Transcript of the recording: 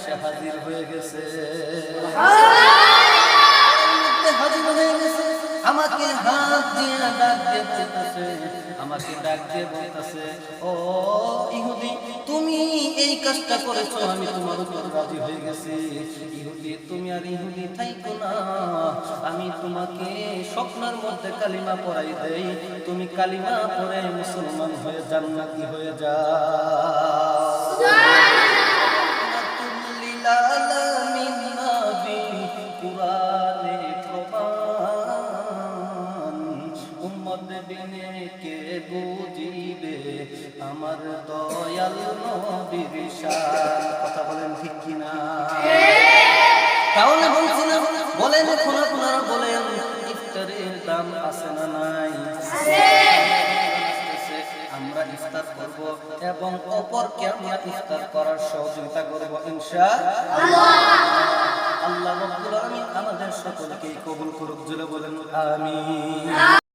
এসে হাজির হয়ে গেছে। আমাকে হাত দিয়ে ডাক দিয়ে বলতেছে, আমাকে ডাক দিয়ে বলতেছে, ও ইহুদি, তুমি এই কাজটা করেছো, আমি তোমার উপর রাজি হয়ে গেছি। ইহুদি, তুমি আর ইহুদি থাইকো না, আমি তোমাকে স্বপ্নের মধ্যে কালিমা পড়াই দেই, তুমি কালিমা পড়ে মুসলমান হয়ে জান্নাতি হয়ে যাও। কে বুঝিবে আমার দয়াল নবীর শান? কথা বলেন ঠিক কিনা? তাহলে বলছিলাম, বলেন এখন আপনারা বলেন, ইফতারের দাম আছে না নাই? আমরা ইফতার করব এবং অপরকে আমরা ইফতার করার সহযোগিতা করব ইনশাআল্লাহ। আল্লাহ রাব্বুল আলামিন আমাদের সকলকে কবুল করুক। জোরে বলেন আমিন।